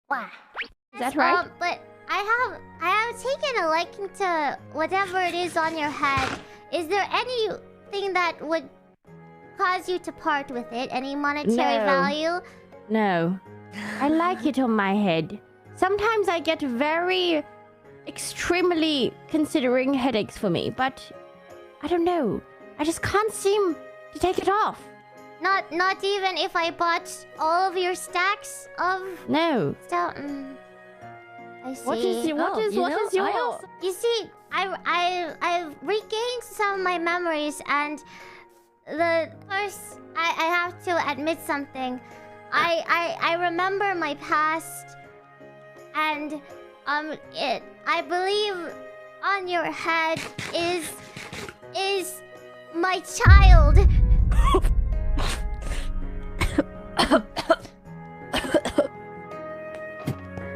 Why? Is that right? But I have taken a liking to whatever it is on your head. Is there anything that would cause you to part with it? Any monetary value? No. I like it on my head. Sometimes I get very extremely considering headaches for me, but I don't know. I just can't seem to take it off. Not even if I bought all of your stacks of No. stuff. I see. What is your? You see, I've regained some of my memories, and first I have to admit something. I remember my past, and I believe on your head is my child.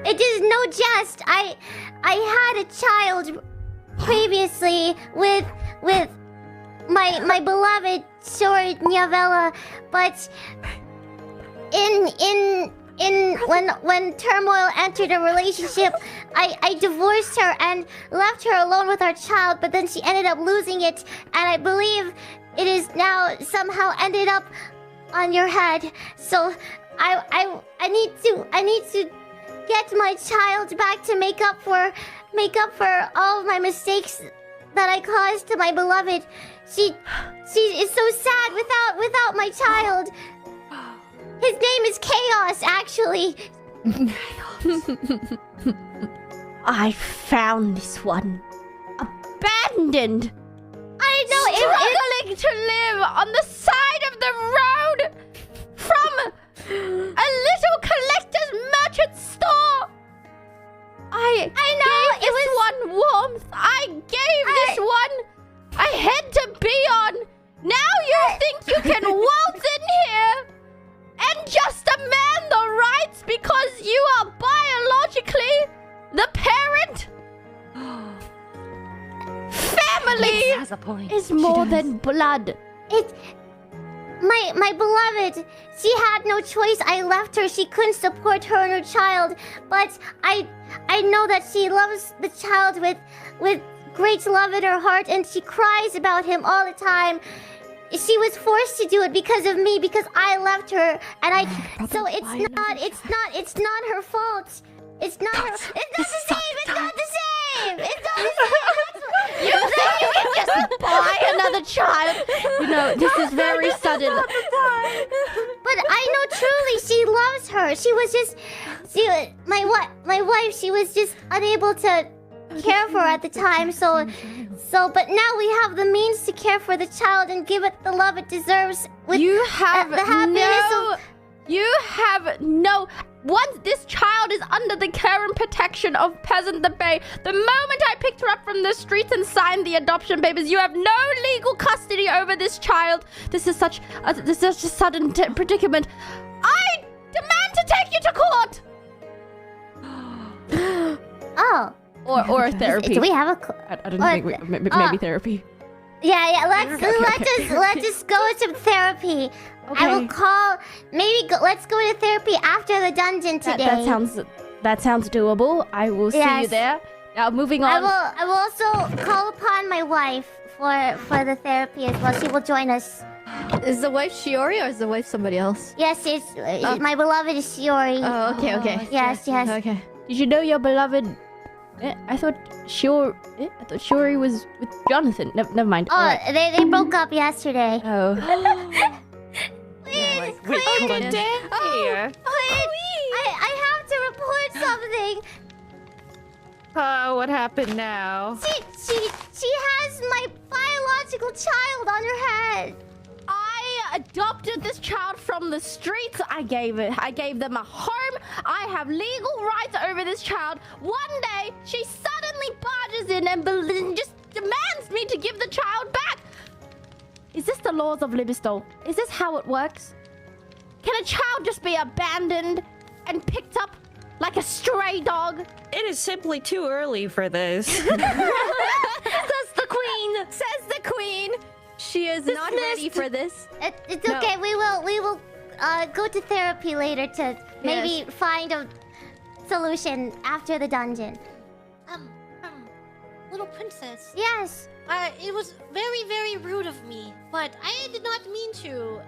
It is no jest. I had a child previously with my beloved Shiori And Gonathan, but when turmoil entered a relationship, I divorced her and left her alone with our child, but then she ended up losing it, and I believe it is now somehow ended up on your head. So I need to get my child back to make up for all of my mistakes that I caused to my beloved. She is so sad without my child. His name is Chaos, actually. I found this one. Abandoned. I know. Struggling to live on the side of the road from a little collector's merchant store. I know. It was one warmth. I gave this one a head to be on. Now you think you can waltz in here and just demand the rights because you are biologically the parent? Family has a point. is more than blood. My beloved, she had no choice. I left her. She couldn't support her and her child. But I know that she loves the child with great love in her heart, and she cries about him all the time. She was forced to do it because of me, because I left her, and so it's not her fault. It's not her. It's not the same. It's not the same. It's not the same. You think you can just buy another child? You know, this is very sudden. But I know truly she loves her. My wife, she was just unable to care for her at the time. So, but now we have the means to care for the child and give it the love it deserves. With You have the happiness no. Once this child is under the care and protection of Peasant 𝗕𝗶𝗍, the moment I picked her up from the streets and signed the adoption papers, you have no legal custody over this child. This is such a sudden predicament. I demand to take you to court. Oh. Or a therapy. Do we have I don't think maybe therapy. Yeah. Let's just go with some therapy. Okay. I will call. Let's go to therapy after the dungeon today. That sounds doable. I will see you there. Now moving on. I will also call upon my wife for the therapy as well. She will join us. Is the wife Shiori or is the wife somebody else? Yes, my beloved is Shiori. Oh, okay. Yes. Okay. Did you know your beloved? I thought Shiori was with Jonathan. Never mind. Oh, they broke up yesterday. Oh. Please, Wait, hold on. please. I have to report something. What happened now? She has my biological child on her head. I adopted this child from the streets. I gave them a home. I have legal rights over this child. One day, she suddenly barges in and just demands me to give the child back. Is this the laws of Libestal? Is this how it works? Can a child just be abandoned and picked up like a stray dog? It is simply too early for this. Says the queen. Says the queen. She is not ready for this. It's okay. We will go to therapy later to maybe find solution after the dungeon. Little princess. Yes. It was very, very rude of me, but I did not mean to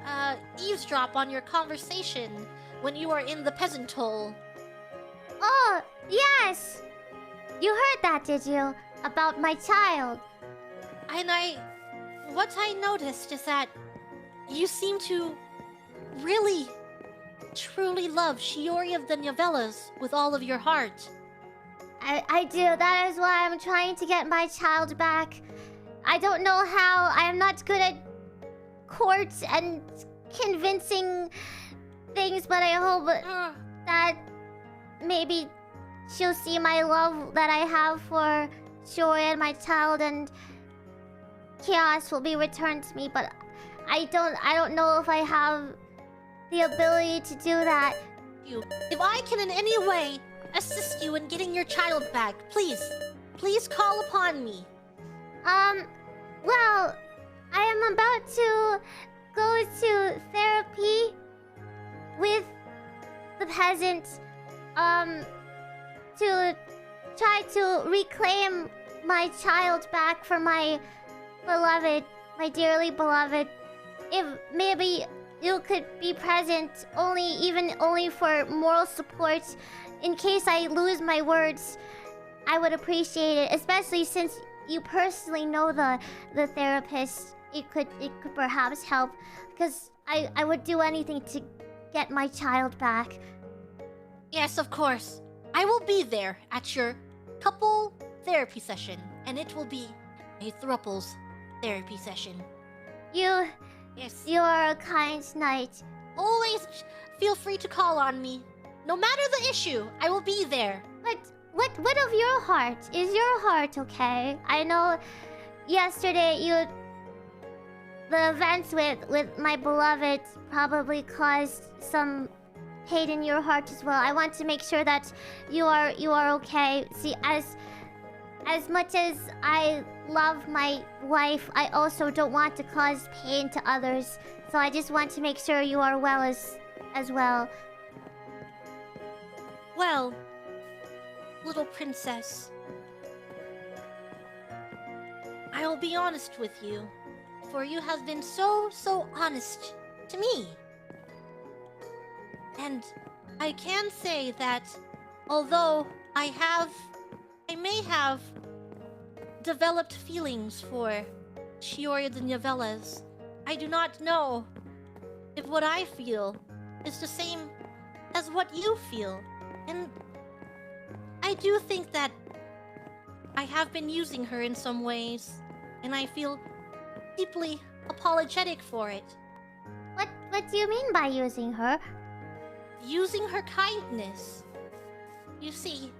eavesdrop on your conversation when you were in the peasant hole. Oh, yes. You heard that, did you? About my child. And what I noticed is that you seem to really, truly love Shiori of the Nyavellas with all of your heart. I do. That is why I'm trying to get my child back. I don't know how. I am not good at courts and convincing things, but I hope that maybe she'll see my love that I have for Shiori and my child, and chaos will be returned to me. But I don't know if I have the ability to do that. If I can in any way assist you in getting your child back, please call upon me. Well, I am about to go to therapy with the peasant, to try to reclaim my child back for my beloved, my dearly beloved. If maybe you could be present only for moral support in case I lose my words, I would appreciate it, especially since you personally know the therapist. It could perhaps help, because I would do anything to get my child back. Yes, of course. I will be there at your couple therapy session, and it will be a thrupples therapy session. Yes. You are a kind knight. Always feel free to call on me. No matter the issue, I will be there. But what of your heart? Is your heart okay? I know yesterday the events with my beloved probably caused some pain in your heart as well. I want to make sure that you are okay. See, as much as I love my wife, I also don't want to cause pain to others. So I just want to make sure you are well as well. Well, little princess, I will be honest with you, for you have been so honest to me. And I can say that although I may have developed feelings for Shiori the Nyavellas, I do not know if what I feel is the same as what you feel. And I do think that I have been using her in some ways, and I feel deeply apologetic for it. What do you mean by using her? Using her kindness. You see,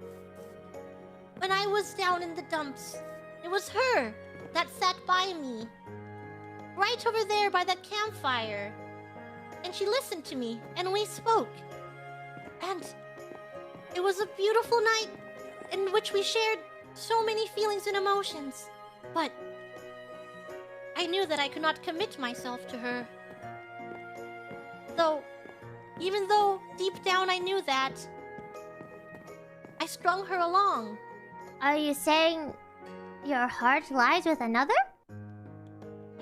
when I was down in the dumps, it was her that sat by me, right over there by that campfire. And she listened to me, and we spoke. And it was a beautiful night in which we shared so many feelings and emotions. But I knew that I could not commit myself to her. Even though deep down I knew that, I strung her along. Are you saying your heart lies with another?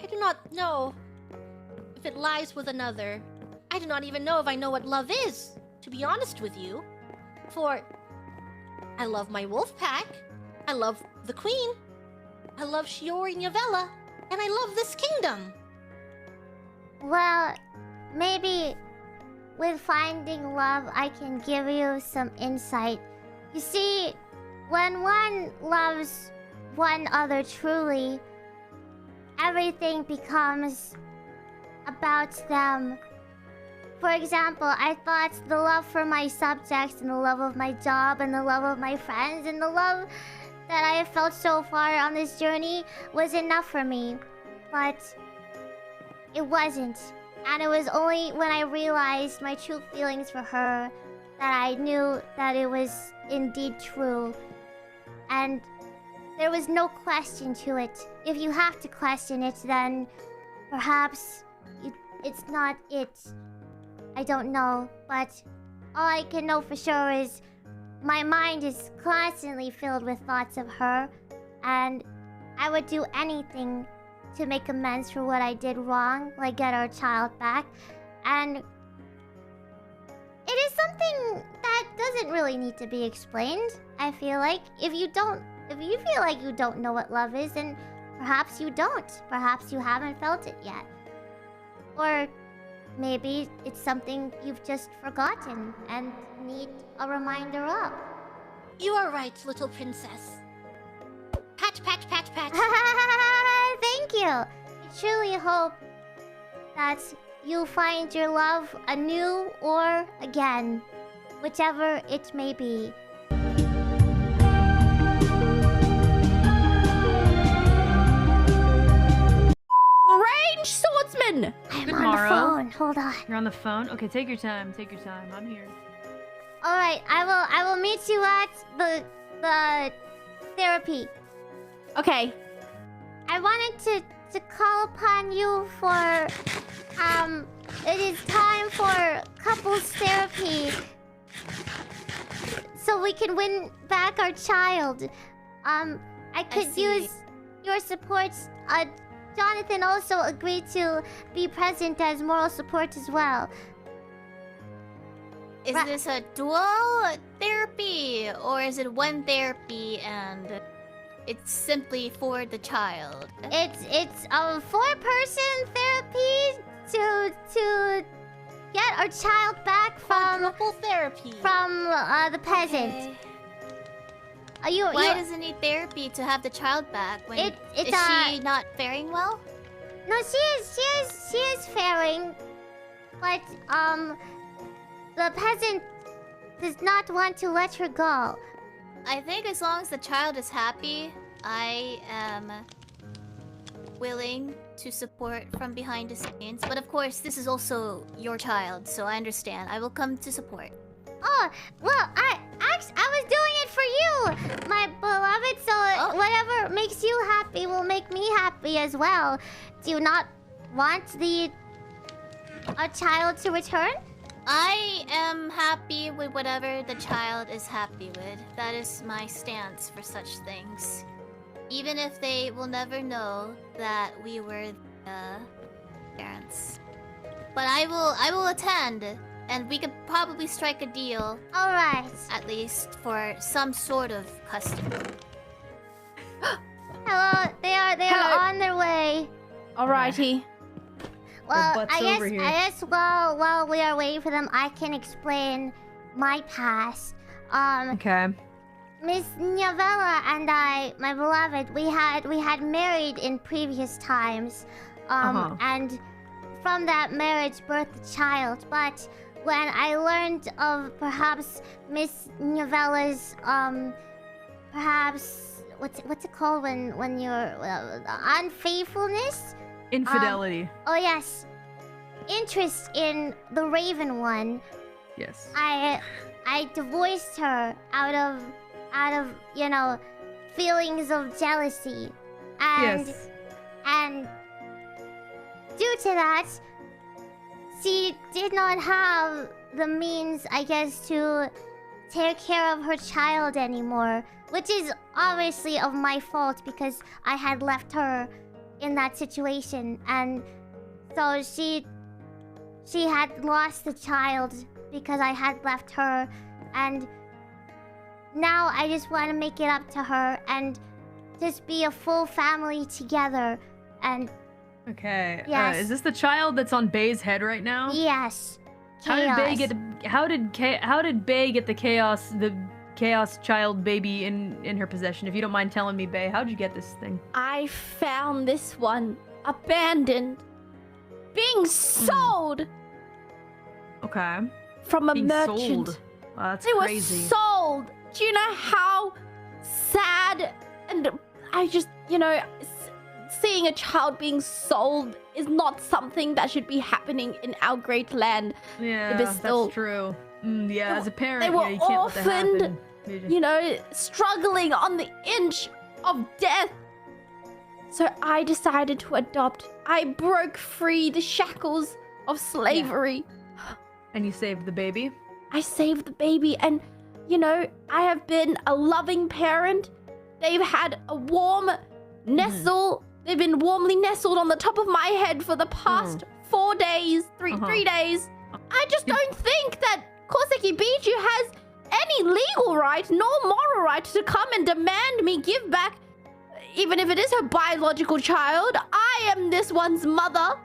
I do not know if it lies with another. I do not even know if I know what love is, to be honest with you. For I love my wolf pack, I love the queen, I love Shiori Nyavella, and I love this kingdom. Well, maybe with finding love, I can give you some insight. You see, when one loves one other truly, everything becomes about them. For example, I thought the love for my subjects and the love of my job and the love of my friends and the love that I have felt so far on this journey was enough for me. But it wasn't. And it was only when I realized my true feelings for her that I knew that it was indeed true. And there was no question to it. If you have to question it, then perhaps it's not it. I don't know, but all I can know for sure is my mind is constantly filled with thoughts of her, and I would do anything to make amends for what I did wrong, like get our child back. And it is something that doesn't really need to be explained. I feel like if you feel like you don't know what love is, then perhaps you don't. Perhaps you haven't felt it yet. Or maybe it's something you've just forgotten and need a reminder of. You are right, little princess. Pat, pat, pat, pat. Thank you. I truly hope that you'll find your love anew or again, whichever it may be. Range swordsman! I'm Good on morrow. the phone. Hold on. You're on the phone? Okay, take your time. Take your time. I'm here. All right, I will meet you at the therapy. Okay. I wanted to call upon you for it is time for couples therapy so we can win back our child. I could see. use your support. Jonathan also agreed to be present as moral support as well. Is Ra- this a dual therapy, or is it one therapy and it's simply for the child? It's a 4-person therapy to get our child back from Quadruple therapy. the peasant. Okay. you Why does it need therapy to have the child back? When it's is she not faring well? No, she is faring, but the peasant does not want to let her go. I think as long as the child is happy, I am willing to support from behind the scenes. But of course, this is also your child, so I understand. I will come to support. Oh, well, I was doing it for you, my beloved, so whatever makes you happy will make me happy as well. Do you not want a child to return? I am happy with whatever the child is happy with. That is my stance for such things. Even if they will never know that we were the parents. But I will attend, and we could probably strike a deal, All right. at least, for some sort of custody. Hello, they are Hello. on their way. Alrighty. Well, butts I over here. guess while we are waiting for them, I can explain my past. Okay. Miss Nyavella and I, my beloved, we had married in previous times, and from that marriage birthed a child. But when I learned of perhaps Miss Nyavella's perhaps what's it called when you're unfaithfulness? Infidelity. Oh yes, interest in the Raven One. Yes. I divorced her out of feelings of jealousy, and Yes. and due to that, she did not have the means, I guess, to take care of her child anymore, which is obviously of my fault because I had left her in that situation, and so she had lost the child because I had left her, and now I just want to make it up to her and just be a full family together. And Okay. Yes. Is this the child that's on Bay's head right now? yes, How did Bay chaos. get? How did Bay get the chaos child baby in her possession? If you don't mind telling me, Bay, how'd you get this thing? I found this one abandoned, being sold Okay. from a Being merchant. sold. Wow, that's They crazy. were sold. Do you know how sad? And I just, seeing a child being sold is not something that should be happening in our great land. Yeah, Bijou. that's true. Yeah, as a parent, They were yeah, you can't let that orphaned. happen. Struggling on the inch of death. So I decided to adopt. I broke free the shackles of slavery. And you saved the baby? I saved the baby, and you know, I have been a loving parent. They've had a warm nestle. They've been warmly nestled on the top of my head for the past 4 days, 3 days. I just don't think that 𝗕𝗃𝗍 Bijou has any legal right nor moral right to come and demand me give back, even if it is her biological child. I am this one's mother.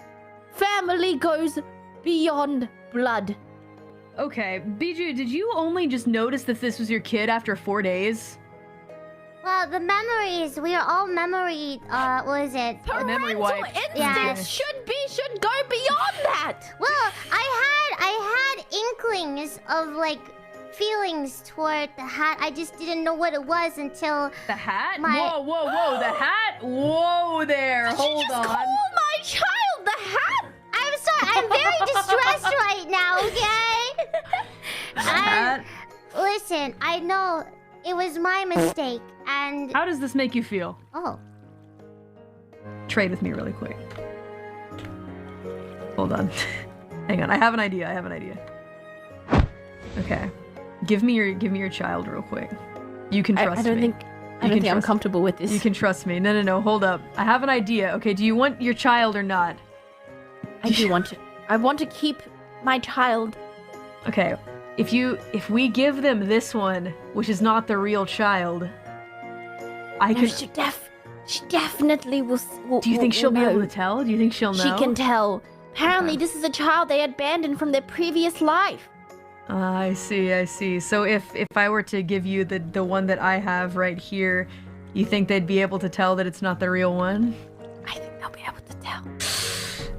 Family goes beyond blood. Okay, Bijou, did you only just notice that this was your kid after 4 days? Well, the memories, we are all memory, what is it? Memory wipe. Instincts should go beyond that. Well, I had inklings of, like, feelings toward the hat. I just didn't know what it was until... The hat? My- Whoa, the hat? Whoa there, hold on. Call my child the hat. I'm sorry, I'm very distressed right now, okay? The hat? Listen, I know it was my mistake, and... How does this make you feel? Oh. Trade with me really quick. Hold on. Hang on, I have an idea. Okay. Give me your child real quick. You can trust me. I don't think I'm comfortable with this. You can trust me. No, hold up. I have an idea. Okay, do you want your child or not? I do want to. I want to keep my child. Okay. If we give them this one, which is not the real child, I No, can... she definitely will. Do you think she'll be know. able to tell? Do you think she'll know? She can tell. Apparently, this is a child they abandoned from their previous life. I see. So if I were to give you the one that I have right here, you think they'd be able to tell that it's not the real one? I think they'll be able to tell.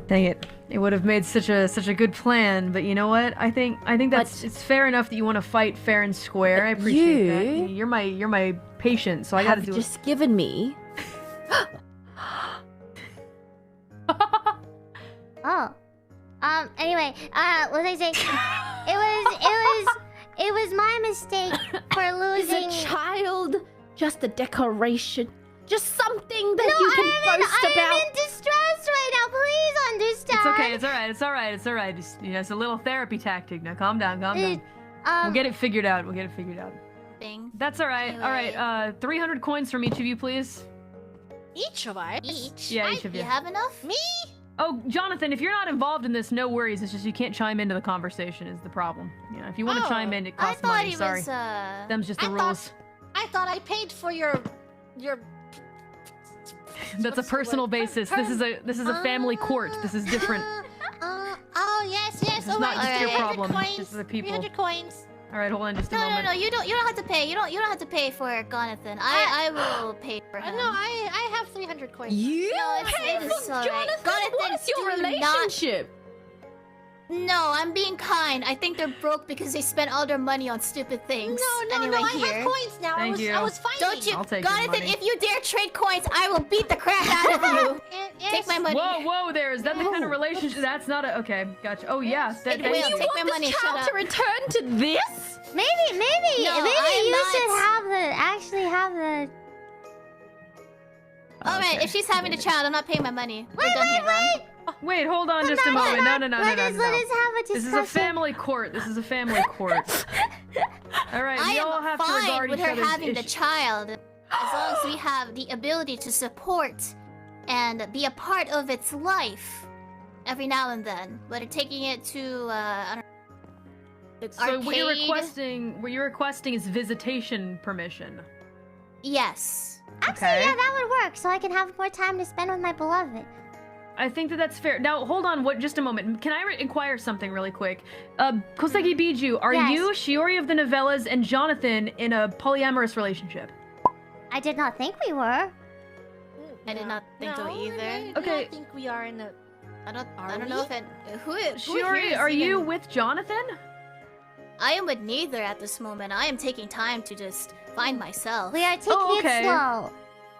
Dang it. It would have made such a good plan, but you know what? I think it's fair enough that you want to fight fair and square. I appreciate that. You're my patient, so I gotta do it. Just given me. Oh. Anyway, what was I saying? It was my mistake for losing... Is a child just a decoration? Just something that you can boast about? I'm in distress right now. Please understand. It's okay. It's all right. Just, it's a little therapy tactic. Now, calm down. We'll get it figured out. Thing. That's all right. Anyway. All right. 300 coins from each of you, please. Each of us? Each? Yeah, each of you. You have enough? Me? Oh, Jonathan, if you're not involved in this, no worries. It's just you can't chime into the conversation is the problem. If you want to chime in, it I costs thought money. he Sorry. was, Them's just the I rules. I thought I paid for your... That's a personal basis. This is a family court. This is different. Oh, yes. This is not just your 300 problem. coins. This is the people. 300 coins. All right, hold on just a moment. No, you don't have to pay. You don't have to pay for 𝗕𝗃𝗍𝗃. I will pay for him. No, I have 300 coins. You No, pay for all right. Jonathan? 𝗕𝗃𝗍𝗃, What is your do not- relationship? No, I'm being kind. I think they're broke because they spent all their money on stupid things. No, anyway, I here. have coins now. Thank you. I was fighting. Don't you, I'll take your 𝗕𝗃𝗍𝗃, money. if you dare trade coins, I will beat the crap out of you. Yes. Take my money. Whoa there. Is that the kind of relationship? That's not a... Okay, gotcha. Oh, yeah. It will. You Take want my money, this child shut to up. return to this? Maybe No, I am you not. should actually have the... Alright, if she's having a child, I'm not paying my money. We're done here, then. Wait, hold on just a moment. No. Let us have a discussion. This is a family court. All right, I we all am have to fine regard with each her other's having the issues. child, as long as we have the ability to support and be a part of its life every now and then. But taking it to I don't know, the So arcade. what you're requesting is visitation permission. Yes. Actually, Okay. yeah, that would work, so I can have more time to spend with my beloved. I think that's fair. Now, hold on, just a moment. Can I inquire something really quick? 𝗕𝗃𝗍𝗃 Bijou, are Yes. you, Shiori of the Novellas, and Jonathan in a polyamorous relationship? I did not think we were. I did not think so either. I Okay. don't think we are in a... I don't Are know we? if who here Shiori, is are you even- with Jonathan? I am with neither at this moment. I am taking time to just find myself. We are taking okay. it slow.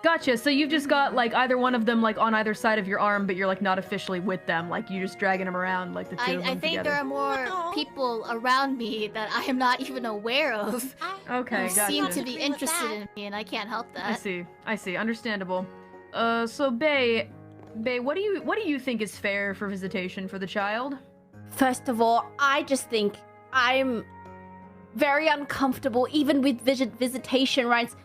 Gotcha. So you've just got like either one of them like on either side of your arm, but you're like not officially with them. Like you're just dragging them around like the two of them I think together. there are more No. people around me that I am not even aware of Okay, who gotcha. seem to Agree be with interested that. in me, and I can't help I that. see. Understandable. So Bae, what do you think is fair for visitation for the child? First of all, I just think I'm very uncomfortable, even with visitation rights.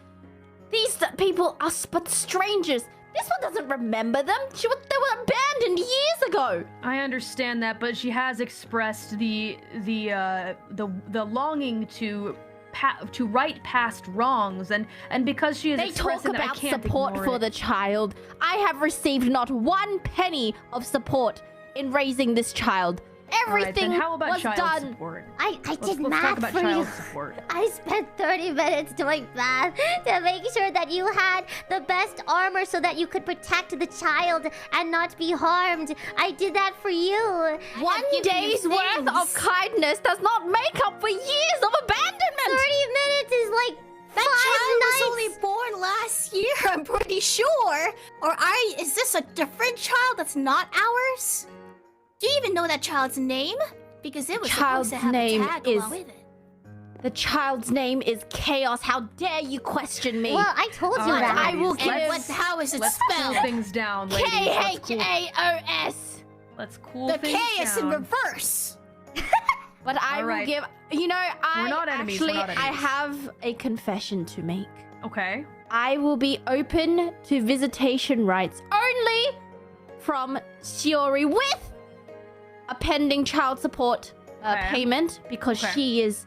These people are but strangers. This one doesn't remember them. They were abandoned years ago. I understand that, but she has expressed the longing to right past wrongs, and because she is They talk expressing that, I about can't support ignore for it. the child. I have received not 1 penny of support in raising this child. All right, then Everything how about was child done. support? I Let's did talk math about for child you. support. I spent 30 minutes doing math to make sure that you had the best armor so that you could protect the child and not be harmed. I did that for you. 1 day's worth of kindness does not make up for years of abandonment. 30 minutes is like That 5 child nights. was only born last year, I'm pretty sure. Or is this a different child that's not ours? Do you even know that child's name? Because it was Child's supposed to have name a tag is- along with it. The child's name is Chaos. How dare you question me? Well, I told you All right, that. I will ladies, give How is it let's cool spelled? things down, ladies. K-H-A-O-S. Let's cool The things K is in down. reverse. But I All will right. give... You know, We're not enemies, we're actually, not I enemies. have a confession to make. Okay. I will be open to visitation rights only from Shiori with a pending child support Okay. payment, because Okay. she is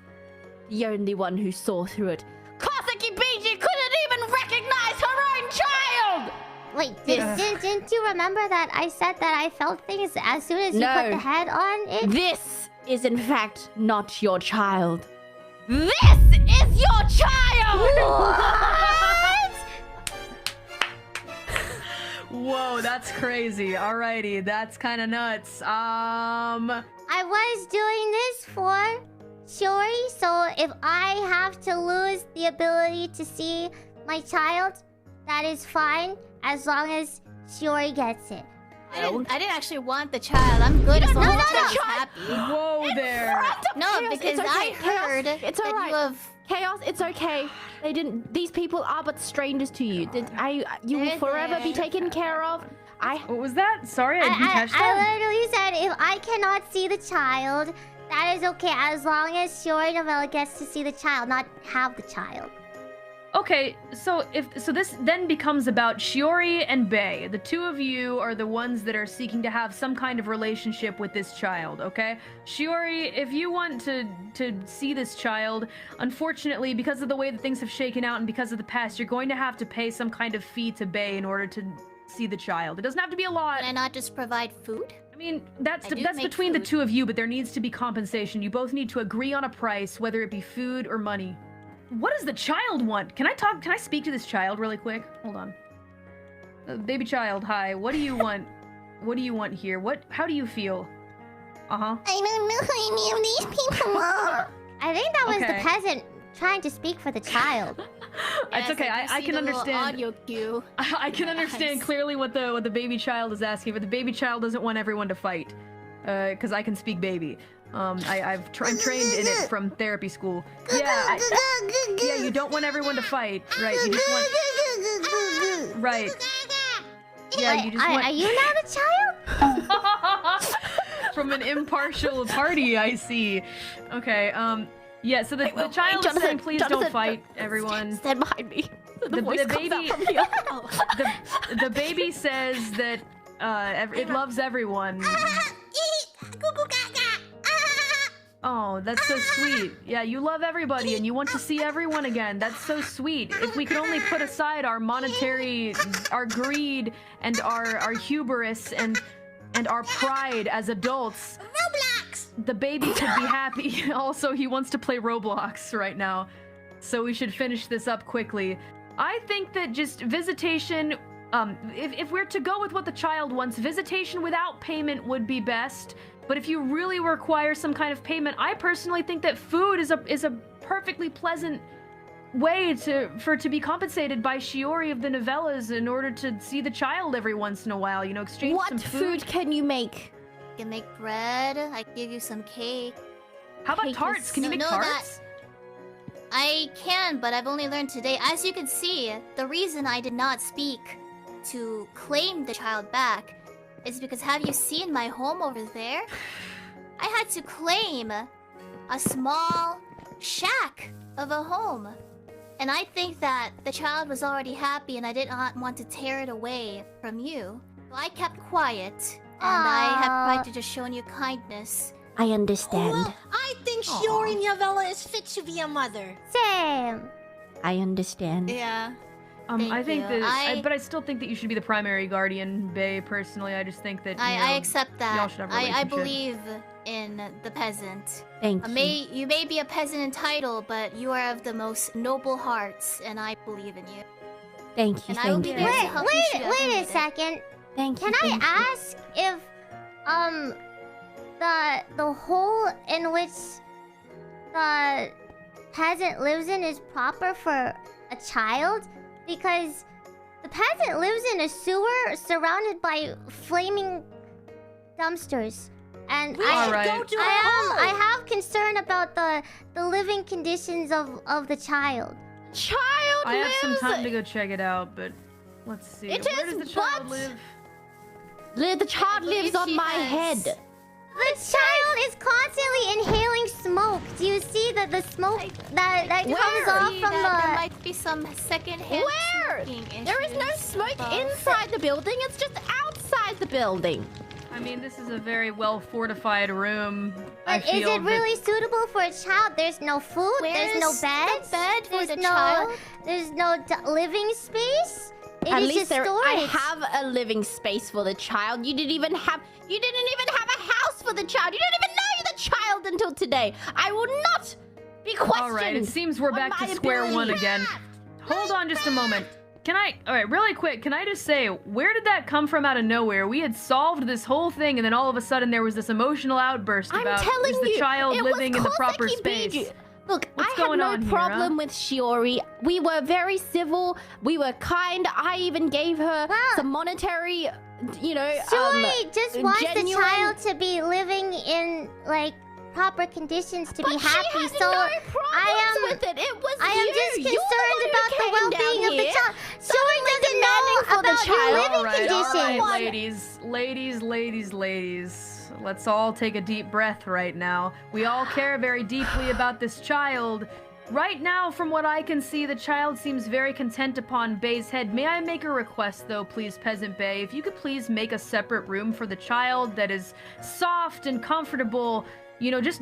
the only one who saw through it. 𝗕𝗶𝗯𝗶cie couldn't even recognize her own child! Wait, Yes. didn't you remember that I said that I felt things as soon as you No. put the head on it? This is in fact not your child. This is your child! Whoa, that's crazy. Alrighty, that's kind of nuts. I was doing this for Shiori, so if I have to lose the ability to see my child, that is fine, as long as Shiori gets it. I didn't actually want the child. I'm good as long as the child's happy. Whoa there. No, Chaos, because it's okay. I heard Chaos, it's that alright. you have... Chaos, it's okay. They didn't. These people are but strangers to you. You will They're forever be there. taken care of. What was that? Sorry, I didn't catch that. I literally said if I cannot see the child, that is okay, as long as Shiori Nyavella gets to see the child, not have the child. Okay, so this then becomes about Shiori and Bae. The two of you are the ones that are seeking to have some kind of relationship with this child, okay? Shiori, if you want to see this child, unfortunately, because of the way that things have shaken out and because of the past, you're going to have to pay some kind of fee to Bae in order to see the child. It doesn't have to be a lot. Can I not just provide food? I mean, that's I do make between the food. two of you, but there needs to be compensation. You both need to agree on a price, whether it be food or money. What does the child want? Can I speak to this child really quick? Hold on. Baby child, hi. What do you want? What do you want here? How do you feel? Uh-huh. I don't know who any of these people are. I think that was Okay. the peasant trying to speak for the child. It's okay. I can understand. Audio cue. I can understand clearly what the baby child is asking, but the baby child doesn't want everyone to fight. Because I can speak baby. I'm trained in it from therapy school. Yeah, yeah, you don't want everyone to fight, right? You just want, right? Yeah, you just Are want. you now the child? From an impartial party, I see. Okay, yeah, so the child is saying, please don't fight, everyone. Stand behind me. The voice comes out baby, from here. the baby says that it loves everyone. Oh, that's so sweet. Yeah, you love everybody and you want to see everyone again. That's so sweet. If we could only put aside our our greed and our hubris and our pride as adults, Roblox! the baby could be happy. Also, he wants to play Roblox right now. So we should finish this up quickly. I think that just visitation, if we're to go with what the child wants, visitation without payment would be best. But if you really require some kind of payment, I personally think that food is a perfectly pleasant way to be compensated by Shiori of the novellas in order to see the child every once in a while. You know, exchange What some food can you make? I can make bread. I can give you some cake. How about Cake tarts? is- Can you make No, tarts? I can, but I've only learned today. As you can see, the reason I did not speak to claim the child back is because, have you seen my home over there? I had to claim a small shack of a home. And I think that the child was already happy and I did not want to tear it away from you. So I kept quiet and I have tried to just show you kindness. I understand. Well, I think Shiori and nyavella is fit to be a mother. Same. I understand. Yeah. I think you. that, but I still think that you should be the primary guardian, Bae. Personally, I just think that I accept y'all that. should have a I relationship. believe in the peasant. Thank you. You may be a peasant in title, but you are of the most noble hearts, and I believe in you. Thank you. And I will be Thank there you. to help you should you ever Wait need a it. second. Thank you. Can I ask if the hole in which the peasant lives in is proper for a child? Because the peasant lives in a sewer surrounded by flaming dumpsters. And I have concern about the living conditions of the child. Child I have some lives- time to go check it out, but let's see. It Where is does the child but- live? The child lives believe on she my has- head. The child is constantly inhaling smoke. Do you see that the smoke that comes off See from that there the... might be some secondhand Where? smoking There is no issues smoke above. inside the building. It's just outside the building. I mean, this is a very well fortified room. I But is feel it really suitable for a child? There's no food. There's no Where's bed. the bed for There's the no. child? There's no living space. It At is least just there, storage. I have a living space for the child. You didn't even have a house for the child. You didn't even know the child until today. I will not be questioned. All right, it seems we're on back to my square one ability. again. Hold on just a moment. All right, really quick, can I just say, where did that come from out of nowhere? We had solved this whole thing, and then all of a sudden there was this emotional outburst I'm about telling is the you, child it was living in the proper Koseki space. Bijou. Look, What's I had going no on here, problem huh? with Shiori. We were very civil. We were kind. I even gave her some monetary, Shiori just wants the genuine- child to be living in like proper conditions to But be she happy. had So no problems I am with it. It was I am you. just You're the concerned one who about the came well-being down of the here. child. Shiori Suddenly doesn't demanding know for the about your child. living conditions. All right, ladies. Let's all take a deep breath right now. We all care very deeply about this child. Right now, from what I can see, the child seems very content upon Bae's head. May I make a request, though, please, Peasant Bae? If you could please make a separate room for the child that is soft and comfortable,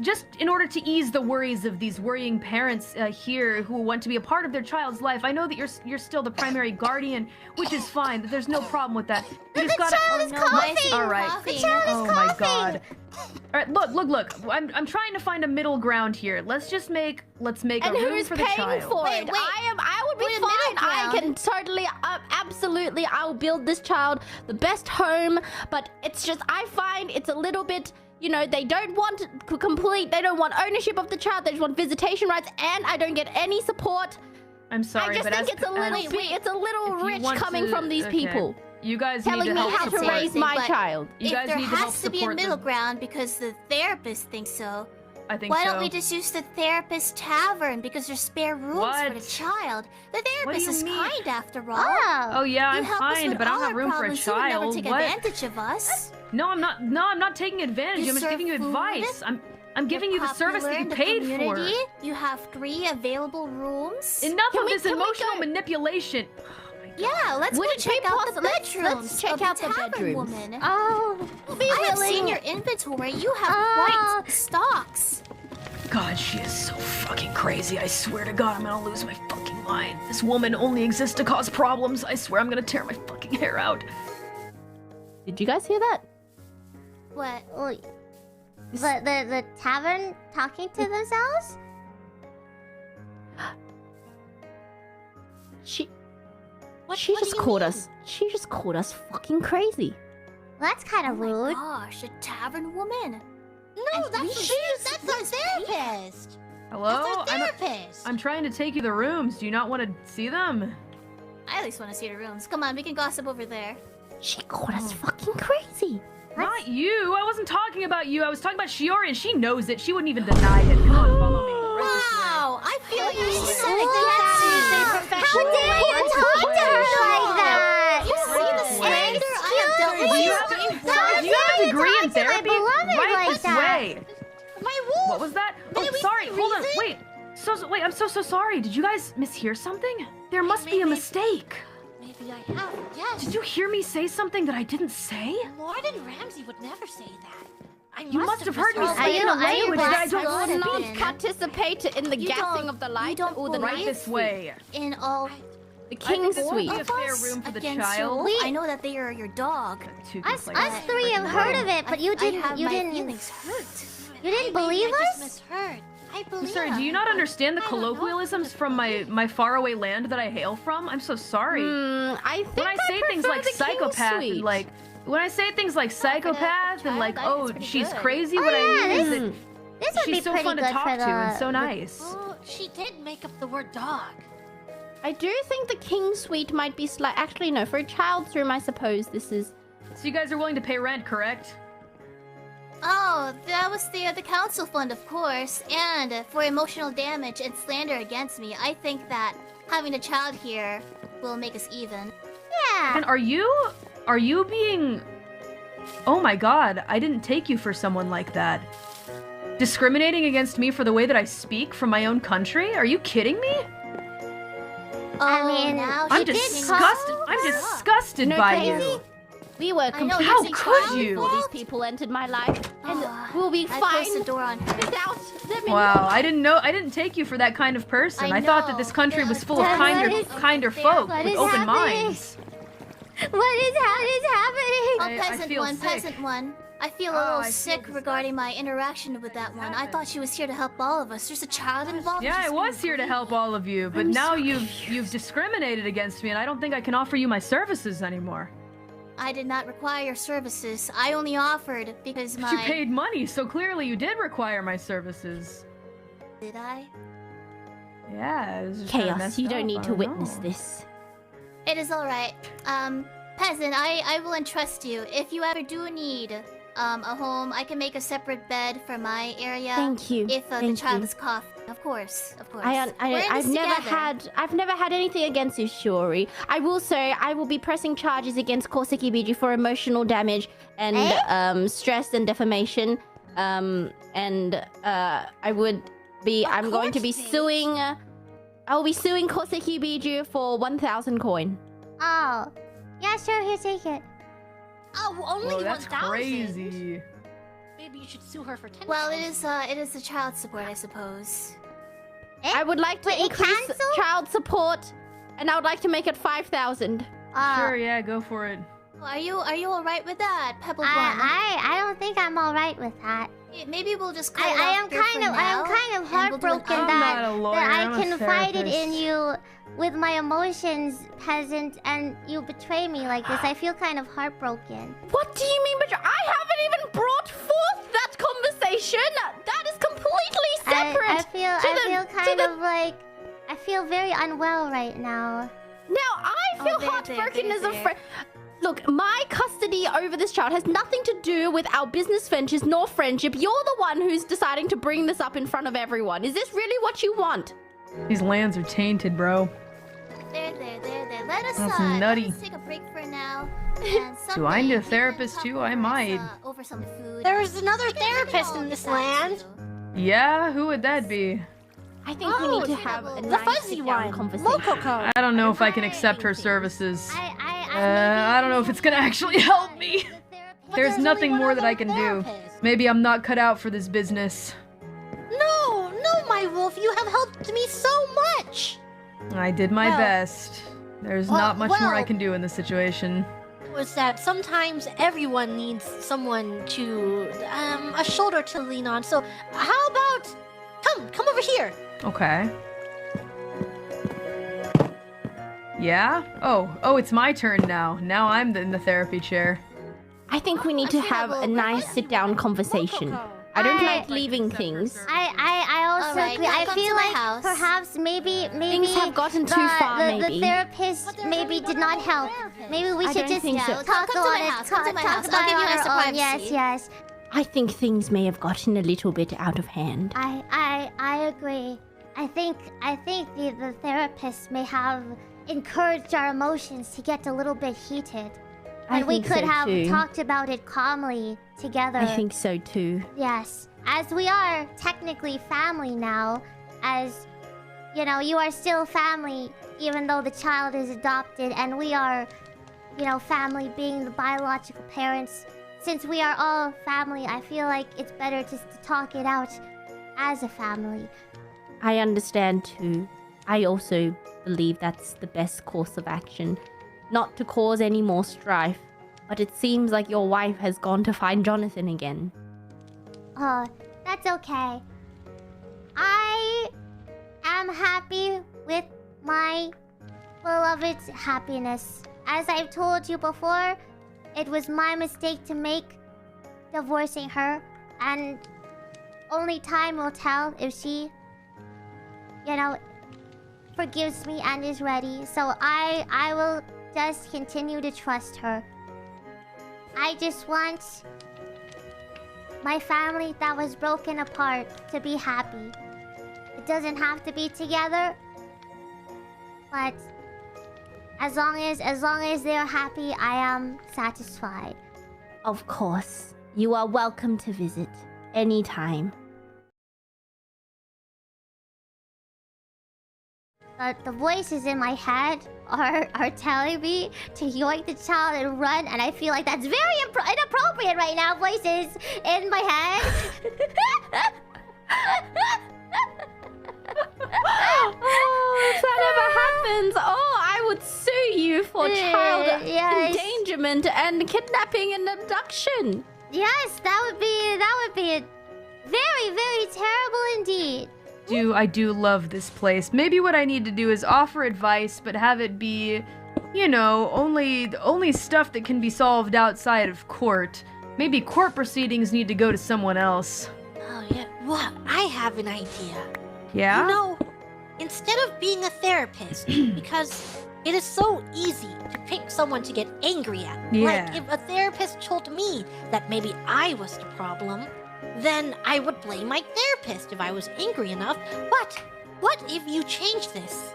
just in order to ease the worries of these worrying parents here who want to be a part of their child's life. I know that you're still the primary guardian, which is fine. There's no problem with that. You just gotta. child is coughing. All right. The child is Oh coughing. my god. All right, look. I'm trying to find a middle ground here. Let's make And a room who's for the paying child. for Wait, it? wait. I would be Wait, a middle fine. I ground. can totally, absolutely, I'll build this child the best home. But it's just, I find it's a little bit, they don't want they don't want ownership of the child. They just want visitation rights, and I don't get any support. I'm sorry, I just but think as it's a little as- bit, it's a little if you rich want coming to- from these okay. people. You guys Telling need me to help how to support. raise my but- child. You If guys there need to help has to be a support middle the- ground because the therapist thinks so, I think why so. don't we just use the therapist tavern because there's spare rooms for the What? child? The What do therapist you is mean? kind after all. Oh yeah, You I'm help us fine, with but I don't all have our room for a problems. You would never child. take What? advantage of us. No, I'm not. No, I'm not taking advantage. You I'm just serve giving you food? advice. I'm giving you You're the service popular that you in the paid for. community. You have 3 available rooms. Enough Can of we- this can we emotional go- manipulation. Yeah, let's Would go it be check out the possible- let's bedrooms. check of out the tavern bedrooms. Woman. Oh, I have seen your inventory. You have quite stocks. God, she is so fucking crazy. I swear to God, I'm gonna lose my fucking mind. This woman only exists to cause problems. I swear I'm gonna tear my fucking hair out. Did you guys hear that? What? oh, the tavern talking to themselves? She What just do you called mean? us. She just called us fucking crazy. That's kind Oh of my rude. gosh, a tavern woman. No, And that's our therapist. Hello? That's our therapist. I'm trying to take you to the rooms. Do you not want to see them? I at least want to see the rooms. Come on, we can gossip over there. She called us fucking crazy. Not you. I wasn't talking about you. I was talking about Shiori, and she knows it. She wouldn't even deny it. Come on, follow me. Right this way. Wow, I feel like you Wow. said How dare you talk to her like that? You see the slander I have dealt with Do you you have, before. do you have a degree in talk to my therapy? beloved Right like this that. way. My wolf. What was that? Oh, Maybe sorry. Hold on. reason? Wait. Wait, I'm so sorry. Did you guys mishear something? There must be a mistake. Maybe I have. Yes. Did you hear me say something that I didn't say? Lord and Ramsey would never say that. You must have heard me misheard. say it in a Are you language that I don't black? speak. Not participate in the gassing of the light or the Right night. this way. In all The I think king's this would suite. be a of fair us room for the against child. your- I know that they are your dog. Us three have heard of it, but you didn't. You didn't. Feelings hurt. You didn't believe I us? just misheard. I I'm believe. sorry, do you not understand the I don't know. colloquialisms from my faraway land that I hail from? I'm so sorry. I think When I say things like prefer the king's psychopath suite. and like when I say things like psychopath and like, child, I think oh, it's pretty she's good. crazy, Oh, what I yeah, mean is this- that This would be she's so pretty fun to good talk for to and so the. nice. Oh, she did make up the word dog. I do think the king's suite might be actually no, for a child's room I suppose this is. So you guys are willing to pay rent, correct? Oh, that was the council fund, of course. And for emotional damage and slander against me, I think that having a child here will make us even. Yeah. And are you being... Oh my god, I didn't take you for someone like that. Discriminating against me for the way that I speak from my own country? Are you kidding me? I mean, now I'm she did disgusted. call- I'm disgusted No, by crazy. you. We were I know, completely How using could child you? before these fault. people entered my life, and Oh, we'll be I fine closed the door on her. without them. Wow, I didn't take you for that kind of person. I thought that know. this country was full of What kinder is- folk what with is open happening? minds. What is happening? Oh, I peasant feel one, sick. peasant one. I feel a Oh, little I feel sick disgusted. regarding my interaction with that one. I thought she was here to help all of us. There's a child involved. Yeah, I was here to help all of you, but now you've discriminated against me, and I don't think I can offer you my services anymore. I did not require your services. I only offered because But you my... paid money, so clearly you did require my services. Did I? Yeah, it was just kinda Chaos. messed You don't up, need I to don't witness know. this. It is alright. Peasant, I will entrust you. If you ever do need a home, I can make a separate bed for my area. Thank you. If the Thank child you. is coughing. Of course, of course. I've never had anything against you, Shiori. I will say I will be pressing charges against 𝗕𝗂𝗶𝗁𝗲 for emotional damage and stress and defamation. I'm going to be suing. I will be suing 𝗕𝗂𝗶𝗁𝗲 for 1,000 coin. Oh. Yeah, sure. Here, take it. Oh, only Whoa, that's 1,000. crazy. Maybe you should sue her for 10,000. Well, it is the child support, I suppose. I would like to Wait, it increase cancel? child support, and I would like to make it 5,000. Sure, yeah, go for it. Are you alright with that, Pebble Bun? I don't think I'm all right with that. Maybe we'll just cut it I off am here for kind of now, I'm kind of and we'll do an heartbroken I'm that not a lawyer, that I I'm a confided in therapist. you with my emotions, peasant, and you betray me like this. I feel kind of heartbroken. What do you mean, but I haven't even brought forth that conversation. That is completely separate. I feel kind of like I feel very unwell right now. Now I feel there, heartbroken there, as a there. friend. Look, my custody over this child has nothing to do with our business ventures nor friendship. You're the one who's deciding to bring this up in front of everyone. Is this really what you want? These lands are tainted, bro. There. Let us, That's let nutty. us take a break for now. And Do I need someday a we can therapist talk too? over I might. over some food. There is another We can therapist all in this get back to land. you. Yeah, who would that be? I think we need to have a the nice Fuzzy sit-down one, conversation. Mokoko. I don't know if I can accept her services. I I don't know if it's gonna actually help me. There's nothing more that I can do. Maybe I'm not cut out for this business. No, my wolf, you have helped me so much. I did my Well- best. There's not much more I well- can do in this situation. Was that sometimes everyone needs someone to, a shoulder to lean on. So how about, come over here. Okay. Yeah? Oh, it's my turn now. Now I'm in the therapy chair. I think we need to have a nice sit-down conversation. I don't like leaving things. I also Alright, agree. I come to feel my like house. perhaps maybe Things have gotten too far, the maybe. therapist maybe did not help. Maybe we I should don't just think so. talk Come to my about it. house, come to my talk house. I'll about give you it nice on our own. Yes, privacy. yes. I think things may have gotten a little bit out of hand. I agree. I think the therapist may have encouraged our emotions to get a little bit heated. I And we think could so have too. talked about it calmly together. I think so too. Yes. As we are technically family now, as you know, you are still family, even though the child is adopted, and we are, you know, family being the biological parents. Since we are all family, I feel like it's better to talk it out as a family. I understand too. I also believe that's the best course of action. Not to cause any more strife. But it seems like your wife has gone to find Jonathan again. Oh, that's okay. I am happy with my beloved's happiness. As I've told you before, it was my mistake to make divorcing her, and only time will tell if she, you know, forgives me and is ready. So I will just continue to trust her. I just want my family that was broken apart to be happy. It doesn't have to be together, but as long as they're happy, I am satisfied. Of course. You are welcome to visit anytime. The voices in my head are telling me to yoink the child and run, and I feel like that's very inappropriate right now. Voices in my head. Oh, if that ever happens, I would sue you for child Yes. endangerment and kidnapping and abduction. Yes, that would be very, very terrible indeed. I do love this place. Maybe what I need to do is offer advice, but have it be, you know, only stuff that can be solved outside of court. Maybe court proceedings need to go to someone else. Oh, yeah. Well, I have an idea. Yeah? You know, instead of being a therapist, because it is so easy to pick someone to get angry at. Yeah. Like, if a therapist told me that maybe I was the problem, then I would blame my therapist if I was angry enough. But what if you change this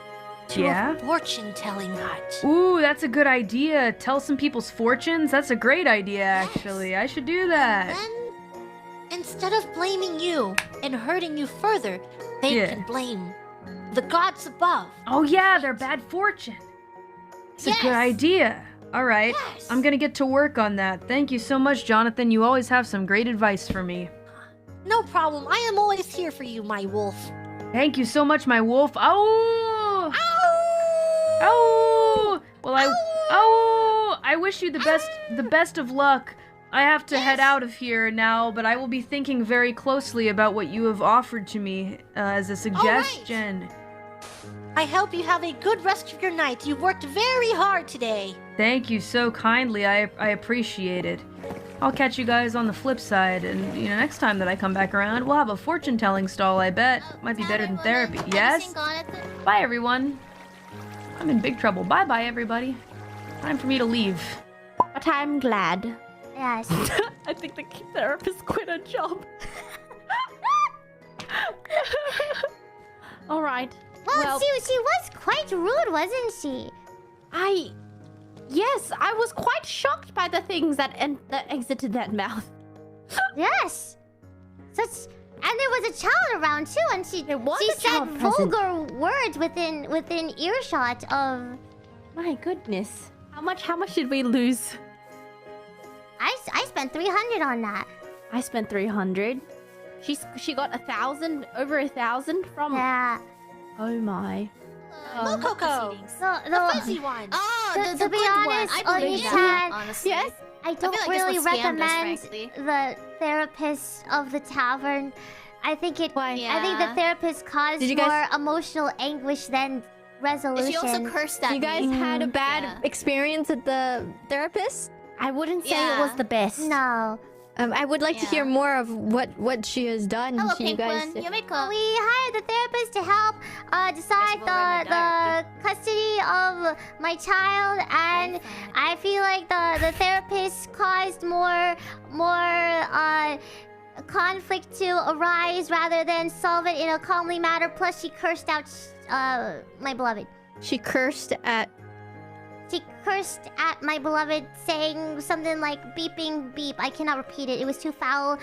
to Yeah? a fortune-telling hut? Ooh, that's a good idea. Tell some people's fortunes. That's a great idea, actually. I should do that. Then, instead of blaming you and hurting you further, they Yeah. can blame the gods above. Oh yeah, their bad fortune. It's a good Yes. idea. All right, Yes. I'm gonna get to work on that. Thank you so much, Jonathan. You always have some great advice for me. No problem. I am always here for you, my wolf. Thank you so much, my wolf. Oh! Ow! Oh! Well, I wish you the best of luck. I have to head out of here now, but I will be thinking very closely about what you have offered to me as a suggestion. I hope you have a good rest of your night. You've worked very hard today. Thank you so kindly. I appreciate it. I'll catch you guys on the flip side, and next time that I come back around, we'll have a fortune-telling stall. I bet might be better than therapy. Yes. Bye, everyone. I'm in big trouble. Bye, everybody. Time for me to leave. But I'm glad. Yes. I think the therapist quit her job. All right. Well, she was quite rude, wasn't she? Yes, I was quite shocked by the things that exited that mouth. Yes. And there was a child around too, and she There was a said child present. vulgar words within earshot of. My goodness. How much did we lose? I spent 300 on that. I spent 300. She got 1,000, over 1,000 from. Yeah. Oh my. Coco, the fuzzy one. Oh, To be honest, Oni-chan, honestly. Yes. I don't feel like this really one scammed us, recommend frankly. the therapist of the tavern. I think it. Why? I think the therapist caused Did you guys- more emotional anguish than resolution. She also cursed at You guys me. had a bad Yeah. experience at the therapist? I wouldn't say it was Yeah. the best. No. I would like to hear Yeah. more of what she has done Hello, to you Pink guys. One. Yumiko. We hired the therapist to help decide Guess we'll the custody of my child, and I feel like the therapist caused more conflict to arise rather than solve it in a calmly manner. Plus, she cursed out my beloved. She cursed at. She cursed at my beloved, saying something like beeping beep. I cannot repeat it. It was too foul.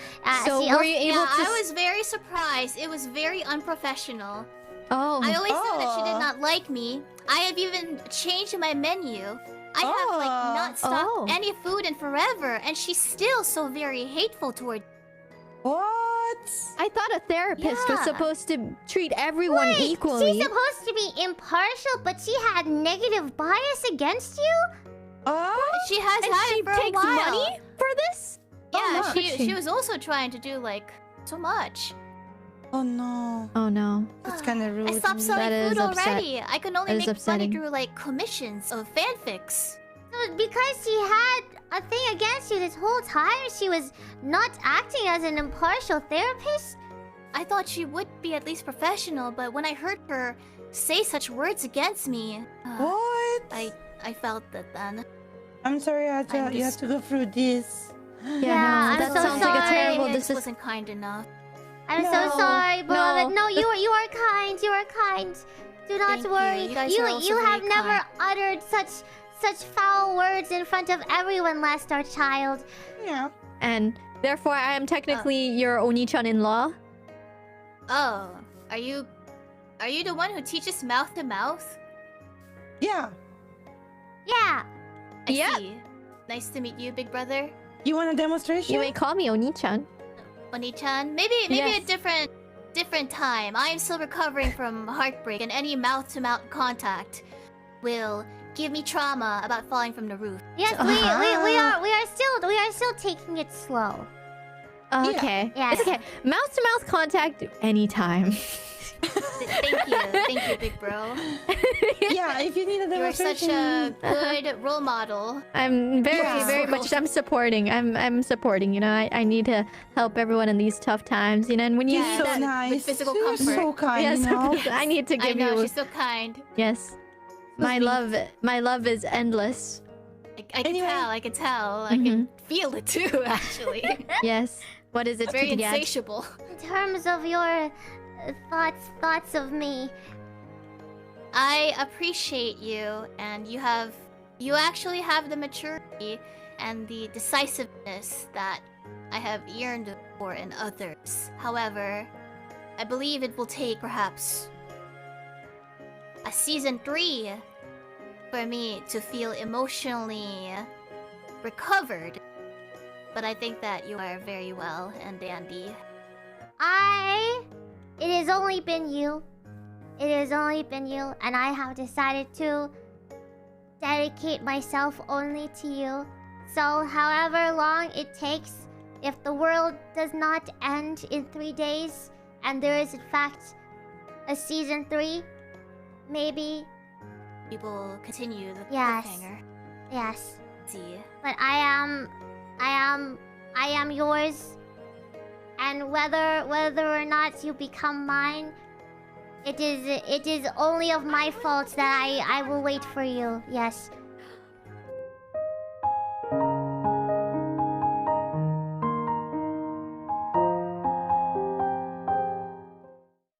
So she were also- you able Yeah, to? I was very surprised. It was very unprofessional. Oh. I always knew that she did Oh. not like me. I have even changed my menu. I have like not stocked Oh. any food in forever, and she's still so very hateful toward. What? I thought a therapist was Yeah. supposed to treat everyone Wait, equally. she's supposed to be impartial, but she had negative bias against you? She has And had she it for a takes while. money for this? Yeah, Oh, she was also trying to do like so much. Oh no. Oh no. That's kind of rude. I stopped selling That is food upset. already. I can only That is make upsetting. money through like commissions of fanfics. So because she had a thing against you this whole time, she was not acting as an impartial therapist? I thought she would be at least professional, but when I heard her say such words against me, What? I felt that then. I'm sorry, Aja. I'm You have just- to go through this. Yeah, I'm that so sounds like a sorry. terrible It decision. wasn't kind enough. I'm No. so sorry, beloved. No. No, you are kind. You are kind. Do not Thank you. worry. You guys are also you have very never kind. uttered such foul words in front of everyone, last our child. Yeah. And therefore, I am technically your Oni-chan-in-law. Oh, are you the one who teaches mouth to mouth? Yeah. Yeah. I Yeah. see. Nice to meet you, big brother. You want a demonstration? You may call me Oni-chan. Oni-chan. Maybe Yes. a different time. I am still recovering from heartbreak, and any mouth-to-mouth contact will give me trauma about falling from the roof. Yes, we are still taking it slow. Okay. Yeah. It's okay. Mouth-to-mouth contact anytime. Thank you, big bro. Yeah, if you need a You are demonstration. such a good role model. I'm very, Yeah. very much. I'm supporting. I'm supporting. You know, I need to help everyone in these tough times. You know, and when you You're Yeah, so that- with nice. physical You're comfort. so kind, yes, you know? I need to I give know you. she's so kind. Yes, my love is endless. I can Anyway. tell. I can tell. I can feel it too. Actually, Yes. What is it? it's very to get? insatiable. In terms of your thoughts of me, I appreciate you, and you actually have the maturity and the decisiveness that I have yearned for in others. However, I believe it will take perhaps a season 3 for me to feel emotionally recovered. But I think that you are very well and dandy. it has only been you. It has only been you, and I have decided to dedicate myself only to you. So, however long it takes, if the world does not end in 3 days, and there is in fact a season 3, maybe, We will continue the Yes. cliffhanger. yes. See. But I am yours, and whether or not you become mine, it is only of my fault that I will wait for you. Yes.